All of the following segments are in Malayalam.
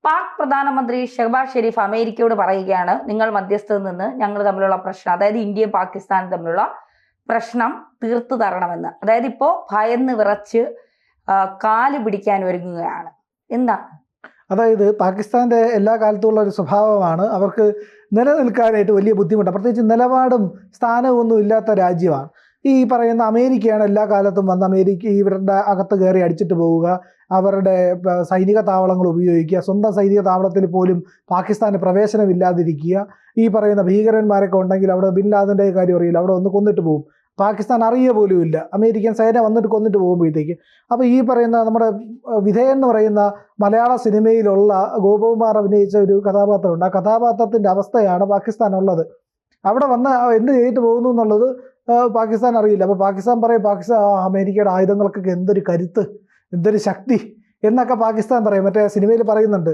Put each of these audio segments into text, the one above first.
പാക് പ്രധാനമന്ത്രി ഷഹബാസ് ഷെരീഫ് അമേരിക്കയോട് പറയുകയാണ്, നിങ്ങൾ മധ്യസ്ഥതയിൽ നിന്ന് ഞങ്ങൾ തമ്മിലുള്ള പ്രശ്നം, അതായത് ഇന്ത്യയും പാകിസ്ഥാനും തമ്മിലുള്ള പ്രശ്നം തീർത്തു തരണമെന്ന്. അതായത് ഇപ്പോൾ ഭയന്ന് വിറച്ച് കാല് പിടിക്കാൻ ഒരുങ്ങുകയാണ്. എന്താണ്? അതായത് പാകിസ്ഥാന്റെ എല്ലാ കാലത്തുമുള്ള ഒരു സ്വഭാവമാണ്, അവർക്ക് നിലനിൽക്കാനായിട്ട് വലിയ ബുദ്ധിമുട്ടാണ്. പ്രത്യേകിച്ച് നിലപാടും സ്ഥാനവും ഒന്നും ഇല്ലാത്ത രാജ്യമാണ്. ഈ പറയുന്ന അമേരിക്കയാണ് എല്ലാ കാലത്തും വന്ന് ഇവരുടെ അകത്ത് കയറി അടിച്ചിട്ട് പോവുക, അവരുടെ സൈനിക താവളങ്ങൾ ഉപയോഗിക്കുക, സ്വന്തം സൈനിക താവളത്തിൽ പോലും പാകിസ്ഥാന് പ്രവേശനമില്ലാതിരിക്കുക. ഈ പറയുന്ന ഭീകരന്മാരൊക്കെ ഉണ്ടെങ്കിൽ അവിടെ ബിൻ ലാദൻ്റെ കാര്യം അറിയില്ല, അവിടെ ഒന്ന് കൊന്നിട്ട് പോകും. പാകിസ്ഥാൻ അറിയുക പോലും ഇല്ല, അമേരിക്കൻ സേന വന്നിട്ട് കൊന്നിട്ട് പോകുമ്പോഴത്തേക്ക്. അപ്പോൾ ഈ പറയുന്ന നമ്മുടെ വിധേയൻ എന്ന് പറയുന്ന മലയാള സിനിമയിലുള്ള ഗോപകുമാർ അഭിനയിച്ച ഒരു കഥാപാത്രമുണ്ട്. ആ കഥാപാത്രത്തിൻ്റെ അവസ്ഥയാണ് പാകിസ്ഥാനുള്ളത്. അവിടെ വന്ന് എന്ത് ചെയ്തിട്ട് പോകുന്നു എന്നുള്ളത് പാകിസ്ഥാൻ അറിയില്ല. അപ്പോൾ പാകിസ്ഥാൻ പറയും, അമേരിക്കയുടെ ആയുധങ്ങൾക്കൊക്കെ എന്തൊരു കരുത്ത്, എന്തൊരു ശക്തി എന്നൊക്കെ പാകിസ്ഥാൻ പറയും. മറ്റേ സിനിമയിൽ പറയുന്നുണ്ട്,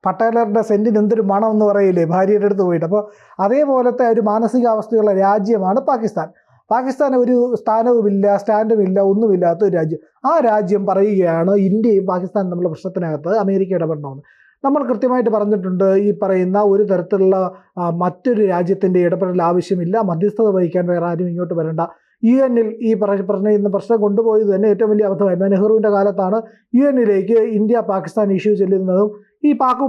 പട്ടേലറുടെ സെൻറ്റിന് എന്തൊരു മണം എന്ന് പറയില്ലേ ഭാര്യയുടെ അടുത്ത് പോയിട്ട്. അപ്പോൾ അതേപോലത്തെ ഒരു മാനസികാവസ്ഥയുള്ള രാജ്യമാണ് പാകിസ്ഥാൻ. പാകിസ്ഥാൻ ഒരു സ്ഥാനവുമില്ല, സ്റ്റാൻഡുമില്ല, ഒന്നുമില്ലാത്ത ഒരു രാജ്യം. ആ രാജ്യം പറയുകയാണ് ഇന്ത്യയും പാകിസ്ഥാനും തമ്മിലുള്ള പ്രശ്നത്തിനകത്ത് അമേരിക്ക ഇടപെടണമെന്ന്. നമ്മൾ കൃത്യമായിട്ട് പറഞ്ഞിട്ടുണ്ട്, ഈ പറയുന്ന ഒരു തരത്തിലുള്ള മറ്റൊരു രാജ്യത്തിൻ്റെ ഇടപെടൽ ആവശ്യമില്ല, മധ്യസ്ഥത വഹിക്കാൻ വേറെ ആരും ഇങ്ങോട്ട് വരണ്ട. UN ഈ പ്രശ്നം കൊണ്ടുപോയത് തന്നെ ഏറ്റവും വലിയ അബദ്ധമായിരുന്നു. നെഹ്റുവിൻ്റെ കാലത്താണ് UN ഇന്ത്യ പാകിസ്ഥാൻ ഇഷ്യൂ ചെല്ലുന്നതും ഈ പാക്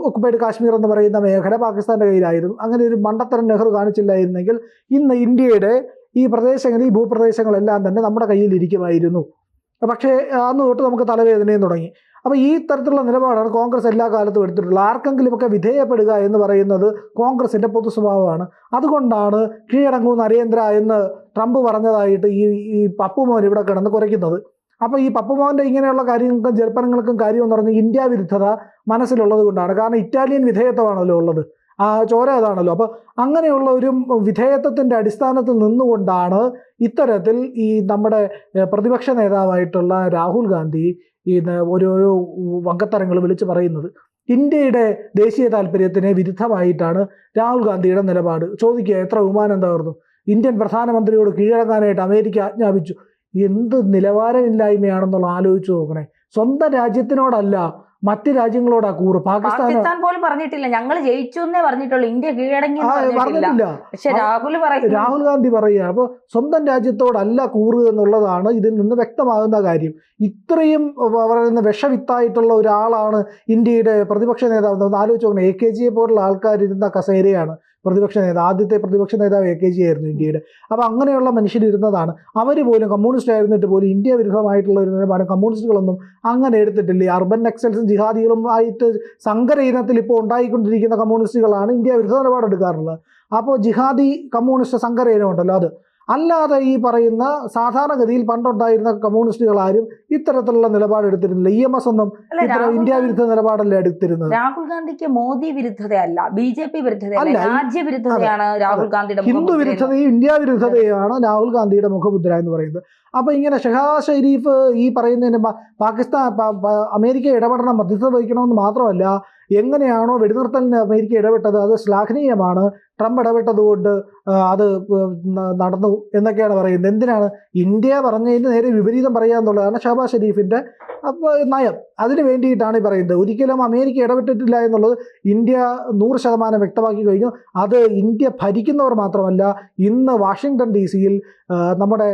ഒക്കുപൈഡ് കാശ്മീർ എന്ന് പറയുന്ന മേഖല പാകിസ്ഥാൻ്റെ കയ്യിലായിരുന്നു. അങ്ങനെ ഒരു മണ്ടത്തരം നെഹ്റു കാണിച്ചില്ലായിരുന്നെങ്കിൽ ഇന്ന് ഇന്ത്യയുടെ ഈ പ്രദേശങ്ങൾ, ഈ ഭൂപ്രദേശങ്ങളെല്ലാം തന്നെ നമ്മുടെ കയ്യിലിരിക്കുമായിരുന്നു. പക്ഷേ അന്ന് തൊട്ട് നമുക്ക് തലവേദനയും തുടങ്ങി. അപ്പോൾ ഈ തരത്തിലുള്ള നിലപാടാണ് കോൺഗ്രസ് എല്ലാ കാലത്തും എടുത്തിട്ടുള്ളത്. ആർക്കെങ്കിലുമൊക്കെ വിധേയപ്പെടുക എന്ന് പറയുന്നത് കോൺഗ്രസിൻ്റെ പൊതു സ്വഭാവമാണ്. അതുകൊണ്ടാണ് കീഴടങ്ങൂ നരേന്ദ്ര എന്ന് ട്രംപ് പറഞ്ഞതായിട്ട് ഈ പപ്പുമോൻ ഇവിടെ കിടന്ന് കുറയ്ക്കുന്നത്. അപ്പോൾ ഈ പപ്പുമോൻ്റെ ഇങ്ങനെയുള്ള കാര്യങ്ങൾക്കും ജൽപ്പനങ്ങൾക്കും കാര്യമെന്ന് പറഞ്ഞാൽ ഇന്ത്യ വിരുദ്ധത മനസ്സിലുള്ളത് കൊണ്ടാണ്. കാരണം ഇറ്റാലിയൻ വിധേയത്വമാണല്ലോ ഉള്ളത്, ആ ചോര അതാണല്ലോ. അപ്പോൾ അങ്ങനെയുള്ള ഒരു വിധേയത്വത്തിൻ്റെ അടിസ്ഥാനത്തിൽ നിന്നുകൊണ്ടാണ് ഇത്തരത്തിൽ ഈ നമ്മുടെ പ്രതിപക്ഷ നേതാവായിട്ടുള്ള രാഹുൽ ഗാന്ധി ഈ ഓരോരോ വങ്കത്തരങ്ങൾ വിളിച്ച് പറയുന്നത്. ഇന്ത്യയുടെ ദേശീയ താല്പര്യത്തിന് വിരുദ്ധമായിട്ടാണ് രാഹുൽ ഗാന്ധിയുടെ നിലപാട്. ചോദിക്കുക, എത്ര വിമാനം തകർന്നു, ഇന്ത്യൻ പ്രധാനമന്ത്രിയോട് കീഴടങ്ങാനായിട്ട് അമേരിക്ക ആജ്ഞാപിച്ചു. എന്ത് നിലവാരമില്ലായ്മയാണെന്നുള്ള ആലോചിച്ച് നോക്കണേ. സ്വന്തം രാജ്യത്തിനോടല്ല മറ്റ് രാജ്യങ്ങളോടാ കൂറ്. പാകിസ്ഥാൻ പോലും പറഞ്ഞിട്ടില്ല ഞങ്ങൾ ജയിച്ചു എന്നേ പറഞ്ഞിട്ടുള്ളൂ, ഇന്ത്യ കീഴടങ്ങി പറഞ്ഞിട്ടില്ല. രാഹുൽ ഗാന്ധി പറയുക. അപ്പോൾ സ്വന്തം രാജ്യത്തോടല്ല കൂറ് എന്നുള്ളതാണ് ഇതിൽ നിന്ന് വ്യക്തമാകുന്ന കാര്യം. ഇത്രയും പറയുന്ന വിഷവിത്തായിട്ടുള്ള ഒരാളാണ് ഇന്ത്യയുടെ പ്രതിപക്ഷ നേതാവ്. ആലോചിച്ച് നോക്കണം, AKGയെ പോലുള്ള ആൾക്കാരിരുന്ന കസേരയാണ് പ്രതിപക്ഷ നേതാവ്. ആദ്യത്തെ പ്രതിപക്ഷ നേതാവ് AKG ആയിരുന്നു ഇന്ത്യയുടെ. അപ്പോൾ അങ്ങനെയുള്ള മനുഷ്യരിരുന്നതാണ്. അവർ പോലും കമ്മ്യൂണിസ്റ്റ് ആയിരുന്നിട്ട് പോലും ഇന്ത്യ വിരുദ്ധമായിട്ടുള്ള ഒരു നിലപാട് കമ്മ്യൂണിസ്റ്റുകളൊന്നും അങ്ങനെ എടുത്തിട്ടില്ല. അർബൻ നക്സൽസും ജിഹാദികളും ആയിട്ട് സങ്കര ഇനത്തിൽ ഇപ്പോൾ ഉണ്ടായിക്കൊണ്ടിരിക്കുന്ന കമ്മ്യൂണിസ്റ്റുകളാണ് ഇന്ത്യ വിരുദ്ധ നിലപാടെടുക്കാറുള്ളത്. അപ്പോൾ ജിഹാദി കമ്മ്യൂണിസ്റ്റ് സങ്കര ഇനം ഉണ്ടല്ലോ, അത് അല്ലാതെ ഈ പറയുന്ന സാധാരണഗതിയിൽ പണ്ടുണ്ടായിരുന്ന കമ്മ്യൂണിസ്റ്റുകൾ ആരും ഇത്തരത്തിലുള്ള നിലപാടെടുത്തിരുന്നില്ല. EMS ഒന്നും ഇന്ത്യ വിരുദ്ധ നിലപാടല്ല എടുത്തിരുന്നത്. രാഹുൽ ഗാന്ധിക്ക് മോദി വിരുദ്ധതയല്ല, BJP വിരുദ്ധതയല്ല, രാജ്യ വിരുദ്ധതയാണ് രാഹുൽ ഗാന്ധിയുടെ. ഹിന്ദു വിരുദ്ധതയും ഇന്ത്യ വിരുദ്ധതയാണ് രാഹുൽ ഗാന്ധിയുടെ മുഖമുദ്ര എന്ന് പറയുന്നത്. അപ്പോൾ ഇങ്ങനെ ഷഹബാസ് ഷെരീഫ് ഈ പറയുന്നതിന് അമേരിക്ക ഇടപെടണം, മധ്യസ്ഥത വഹിക്കണമെന്ന് മാത്രമല്ല, എങ്ങനെയാണോ വെടിനിർത്തലിന് അമേരിക്ക ഇടപെട്ടത് അത് ശ്ലാഘനീയമാണ്. ട്രംപ് ഇടപെട്ടതുകൊണ്ട് അത് നടന്നു എന്നൊക്കെയാണ് പറയുന്നത്. എന്തിനാണ് ഇന്ത്യ പറഞ്ഞതിന് നേരെ വിപരീതം പറയുക എന്നുള്ളതാണ് ഷഹബാസ് ഷെരീഫിൻ്റെ നയം. അതിന് വേണ്ടിയിട്ടാണ് ഈ പറയുന്നത്. ഒരിക്കലും അമേരിക്ക ഇടപെട്ടിട്ടില്ല എന്നുള്ളത് ഇന്ത്യ 100% വ്യക്തമാക്കി കഴിഞ്ഞു. അത് ഇന്ത്യ ഭരിക്കുന്നവർ മാത്രമല്ല, ഇന്ന് വാഷിങ്ടൺ DC നമ്മുടെ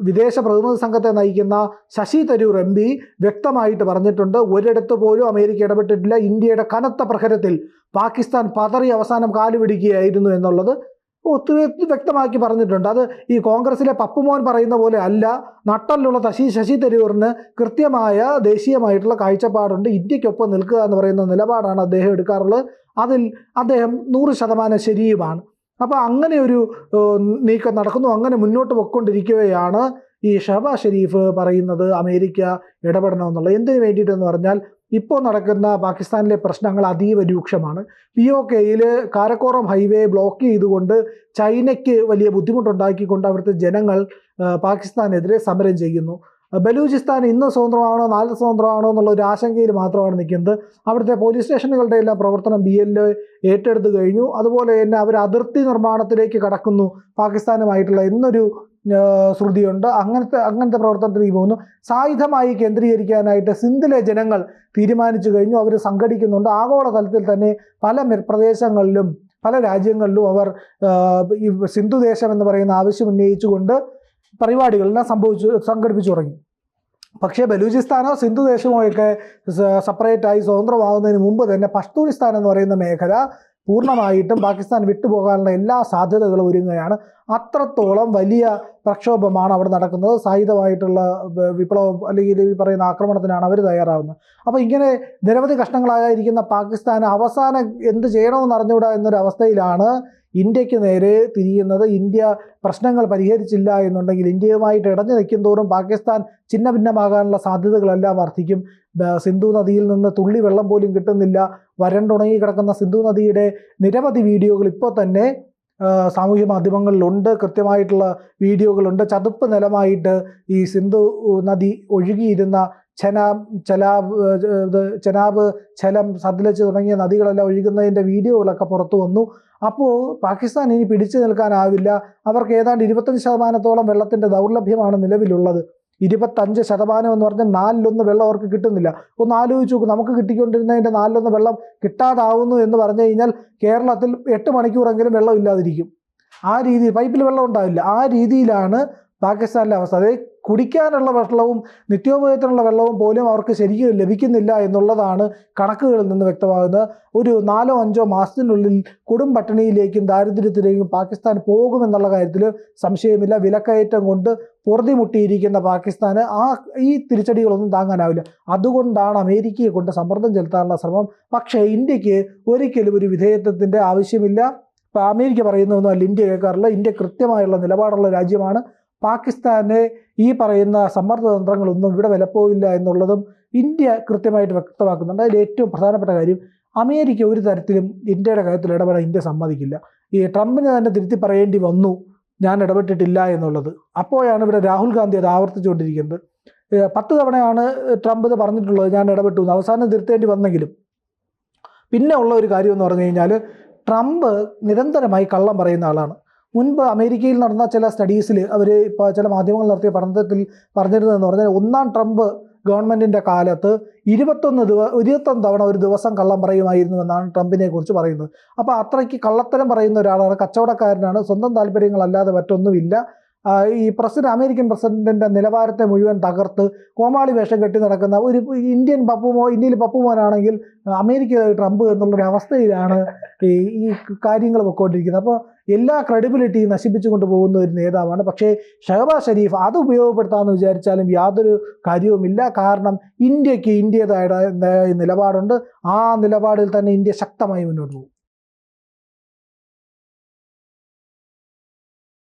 വിദേശ പ്രതിനിധി സംഘത്തെ നയിക്കുന്ന ശശി തരൂർ MP വ്യക്തമായിട്ട് പറഞ്ഞിട്ടുണ്ട്, ഒരിടത്ത് പോലും അമേരിക്ക ഇടപെട്ടിട്ടില്ല. ഇന്ത്യയുടെ കനത്ത പ്രഹരത്തിൽ പാകിസ്ഥാൻ പതറി അവസാനം കാലുപിടിക്കുകയായിരുന്നു എന്നുള്ളത് ഒത്തിരി വ്യക്തമാക്കി പറഞ്ഞിട്ടുണ്ട്. അത് ഈ കോൺഗ്രസിലെ പപ്പുമോൻ പറയുന്ന പോലെ അല്ല. നട്ടലുള്ള ശശി തരൂറിന് കൃത്യമായ ദേശീയമായിട്ടുള്ള കാഴ്ചപ്പാടുണ്ട്. ഇന്ത്യക്കൊപ്പം നിൽക്കുക എന്ന് പറയുന്ന നിലപാടാണ് അദ്ദേഹം എടുക്കാറുള്ളത്. അതിൽ അദ്ദേഹം 100% ശരിയുമാണ്. അപ്പോൾ അങ്ങനെ ഒരു നീക്കം നടക്കുന്നു. അങ്ങനെ മുന്നോട്ട് പൊയ്ക്കൊണ്ടിരിക്കുകയാണ് ഈ ഷഹബാസ് ഷെരീഫ് പറയുന്നത് അമേരിക്ക ഇടപെടണമെന്നുള്ളത്. എന്തിനു വേണ്ടിയിട്ടെന്ന് പറഞ്ഞാൽ, ഇപ്പോൾ നടക്കുന്ന പാകിസ്ഥാനിലെ പ്രശ്നങ്ങൾ അതീവ രൂക്ഷമാണ്. POKയിൽ കാരക്കോറം ഹൈവേ ബ്ലോക്ക് ചെയ്തുകൊണ്ട് ചൈനയ്ക്ക് വലിയ ബുദ്ധിമുട്ടുണ്ടാക്കിക്കൊണ്ട് അവിടുത്തെ ജനങ്ങൾ പാകിസ്ഥാനെതിരെ സമരം ചെയ്യുന്നു. ബലൂചിസ്ഥാൻ ഇന്ന് സ്വതന്ത്രമാണോ നാളെ സ്വതന്ത്രമാണോ എന്നുള്ള ഒരു ആശങ്കയിൽ മാത്രമാണ് നിൽക്കുന്നത്. അവിടുത്തെ പോലീസ് സ്റ്റേഷനുകളുടെ എല്ലാം പ്രവർത്തനം BLO ഏറ്റെടുത്ത് കഴിഞ്ഞു. അതുപോലെ തന്നെ അവർ അതിർത്തി നിർമ്മാണത്തിലേക്ക് കടക്കുന്നു പാകിസ്ഥാനുമായിട്ടുള്ള എന്നൊരു ശ്രുതിയുണ്ട്. അങ്ങനത്തെ പ്രവർത്തനത്തിലേക്ക് പോകുന്നു. സായുധമായി കേന്ദ്രീകരിക്കാനായിട്ട് സിന്ധിലെ ജനങ്ങൾ തീരുമാനിച്ചു കഴിഞ്ഞു. അവർ സംഘടിക്കുന്നുണ്ട്. ആഗോളതലത്തിൽ തന്നെ പല പ്രദേശങ്ങളിലും പല രാജ്യങ്ങളിലും അവർ ഈ സിന്ധു ദേശം എന്ന് പറയുന്ന ആവശ്യം ഉന്നയിച്ചുകൊണ്ട് പരിപാടികളെല്ലാം സംഘടിപ്പിച്ചു തുടങ്ങി. പക്ഷേ ബലൂചിസ്ഥാനോ സിന്ധു ദേശമോ ഒക്കെ സെപ്പറേറ്റായി സ്വതന്ത്രമാകുന്നതിന് മുമ്പ് തന്നെ പഷ്തൂണിസ്ഥാൻ എന്ന് പറയുന്ന മേഖല പൂർണ്ണമായിട്ടും പാകിസ്ഥാൻ വിട്ടുപോകാനുള്ള എല്ലാ സാധ്യതകളും ഒരുങ്ങുകയാണ്. അത്രത്തോളം വലിയ പ്രക്ഷോഭമാണ് അവിടെ നടക്കുന്നത്. സായുധമായിട്ടുള്ള വിപ്ലവം അല്ലെങ്കിൽ ഈ പറയുന്ന ആക്രമണത്തിനാണ് അവർ തയ്യാറാവുന്നത്. അപ്പോൾ ഇങ്ങനെ നിരവധി കഷ്ണങ്ങളായിരിക്കുന്ന പാകിസ്ഥാൻ അവസാനം എന്ത് ചെയ്യണമെന്ന് അറിഞ്ഞുകൂടാ എന്നൊരു അവസ്ഥയിലാണ് ഇന്ത്യക്ക് നേരെ തിരിയുന്നത്. ഇന്ത്യ പ്രശ്നങ്ങൾ പരിഹരിച്ചില്ല എന്നുണ്ടെങ്കിൽ ഇന്ത്യയുമായിട്ട് ഇടഞ്ഞു നിൽക്കും തോറും പാകിസ്ഥാൻ ഛിന്ന ഭിന്നമാകാനുള്ള സാധ്യതകളെല്ലാം വർദ്ധിക്കും. സിന്ധു നദിയിൽ നിന്ന് തുള്ളി വെള്ളം പോലും കിട്ടുന്നില്ല. വരണ്ടുണങ്ങി കിടക്കുന്ന സിന്ധു നദിയുടെ നിരവധി വീഡിയോകൾ ഇപ്പോൾ തന്നെ സാമൂഹ്യ മാധ്യമങ്ങളിലുണ്ട്. കൃത്യമായിട്ടുള്ള വീഡിയോകളുണ്ട്. ചതുപ്പ് നിലമായിട്ട് ഈ സിന്ധു നദി ഒഴുകിയിരുന്ന ചെനാബ്, ഝലം, സത്ലജ് തുടങ്ങിയ നദികളെല്ലാം ഒഴുകുന്നതിൻ്റെ വീഡിയോകളൊക്കെ പുറത്തു വന്നു. അപ്പോൾ പാകിസ്ഥാൻ ഇനി പിടിച്ചു നിൽക്കാനാവില്ല. അവർക്ക് ഏതാണ്ട് 25% വെള്ളത്തിൻ്റെ ദൗർലഭ്യമാണ് നിലവിലുള്ളത്. 25% എന്ന് പറഞ്ഞാൽ 4/1 വെള്ളം അവർക്ക് കിട്ടുന്നില്ല. ഒന്ന് ആലോചിച്ച് നോക്കും. നമുക്ക് കിട്ടിക്കൊണ്ടിരുന്നതിൻ്റെ 4/1 വെള്ളം കിട്ടാതാവുന്നു എന്ന് പറഞ്ഞു കഴിഞ്ഞാൽ കേരളത്തിൽ 8 മണിക്കൂറെങ്കിലും വെള്ളം ഇല്ലാതിരിക്കും. ആ രീതിയിൽ പൈപ്പിൽ വെള്ളം ഉണ്ടാവില്ല. ആ രീതിയിലാണ് പാകിസ്ഥാനിലെ അവസ്ഥ. അതായത് കുടിക്കാനുള്ള വെള്ളവും നിത്യോപയോഗത്തിനുള്ള വെള്ളവും പോലും അവർക്ക് ശരിക്കും ലഭിക്കുന്നില്ല എന്നുള്ളതാണ് കണക്കുകളിൽ നിന്ന് വ്യക്തമാകുന്നത്. ഒരു 4-5 മാസത്തിനുള്ളിൽ കൊടും പട്ടിണിയിലേക്കും ദാരിദ്ര്യത്തിലേക്കും പാകിസ്ഥാൻ പോകുമെന്നുള്ള കാര്യത്തിൽ സംശയമില്ല. വിലക്കയറ്റം കൊണ്ട് പൊറുതിമുട്ടിയിരിക്കുന്ന പാകിസ്ഥാന് ഈ തിരിച്ചടികളൊന്നും താങ്ങാനാവില്ല. അതുകൊണ്ടാണ് അമേരിക്കയെ കൊണ്ട് സമ്മർദ്ദം ചെലുത്താനുള്ള ശ്രമം. പക്ഷേ ഇന്ത്യക്ക് ഒരിക്കലും ഒരു വിധേയത്വത്തിൻ്റെ ആവശ്യമില്ല. ഇപ്പോൾ അമേരിക്ക പറയുന്നതൊന്നും അല്ല ഇന്ത്യ കേൾക്കാറില്ല. ഇന്ത്യ കൃത്യമായുള്ള നിലപാടുള്ള രാജ്യമാണ്. പാകിസ്ഥാനെ ഈ പറയുന്ന സമ്മർദ്ദതന്ത്രങ്ങളൊന്നും ഇവിടെ വിലപ്പോവില്ല എന്നുള്ളതും ഇന്ത്യ കൃത്യമായിട്ട് വ്യക്തമാക്കുന്നുണ്ട്. അതിൽ ഏറ്റവും പ്രധാനപ്പെട്ട കാര്യം അമേരിക്ക ഒരു തരത്തിലും ഇന്ത്യയുടെ കാര്യത്തിൽ ഇടപെടാൻ ഇന്ത്യ സമ്മതിക്കില്ല. ഈ ട്രംപിന് തന്നെ തിരുത്തി പറയേണ്ടി വന്നു ഞാൻ ഇടപെട്ടിട്ടില്ല എന്നുള്ളത്. അപ്പോഴാണ് ഇവിടെ രാഹുൽ ഗാന്ധി അത് ആവർത്തിച്ചുകൊണ്ടിരിക്കുന്നത്. 10 തവണയാണ് ട്രംപ് ഇത് പറഞ്ഞിട്ടുള്ളത് ഞാൻ ഇടപെട്ടു. അവസാനം തിരുത്തേണ്ടി വന്നെങ്കിലും പിന്നെ ഉള്ള ഒരു കാര്യം എന്ന് പറഞ്ഞു കഴിഞ്ഞാൽ ട്രംപ് നിരന്തരമായി കള്ളം പറയുന്ന ആളാണ്. മുൻപ് അമേരിക്കയിൽ നടന്ന ചില സ്റ്റഡീസിൽ അവർ ഇപ്പോൾ ചില മാധ്യമങ്ങൾ നടത്തിയ പഠനത്തിൽ പറഞ്ഞിരുന്നതെന്ന് പറഞ്ഞാൽ 1ാം ട്രംപ് ഗവൺമെൻറ്റിൻ്റെ കാലത്ത് 21 തവണ ഒരു ദിവസം കള്ളം പറയുമായിരുന്നു എന്നാണ് ട്രംപിനെ കുറിച്ച് പറയുന്നത്. അപ്പോൾ അത്രയ്ക്ക് കള്ളത്തരം പറയുന്ന ഒരാളാണ്. കച്ചവടക്കാരനാണ്. സ്വന്തം താല്പര്യങ്ങളല്ലാതെ മറ്റൊന്നുമില്ല. ഈ അമേരിക്കൻ പ്രസിഡന്റിൻ്റെ നിലവാരത്തെ മുഴുവൻ തകർത്ത് കോമാളി വേഷം കെട്ടി നടക്കുന്ന ഒരു ഇന്ത്യയിൽ പപ്പുമോനാണെങ്കിൽ അമേരിക്ക ട്രംപ് എന്നുള്ളൊരു അവസ്ഥയിലാണ് ഈ കാര്യങ്ങൾ പൊയ്ക്കൊണ്ടിരിക്കുന്നത്. അപ്പോൾ എല്ലാ ക്രെഡിബിലിറ്റിയും നശിപ്പിച്ചു കൊണ്ടുപോകുന്ന ഒരു നേതാവാണ്. പക്ഷേ ഷഹബാസ് ഷരീഫ് അത് ഉപയോഗപ്പെടുത്താമെന്ന് വിചാരിച്ചാലും യാതൊരു കാര്യവുമില്ല. കാരണം ഇന്ത്യക്ക് ഇന്ത്യയുടേതായ നിലപാടുണ്ട്. ആ നിലപാടിൽ തന്നെ ഇന്ത്യ ശക്തമായി മുന്നോട്ട് പോകും.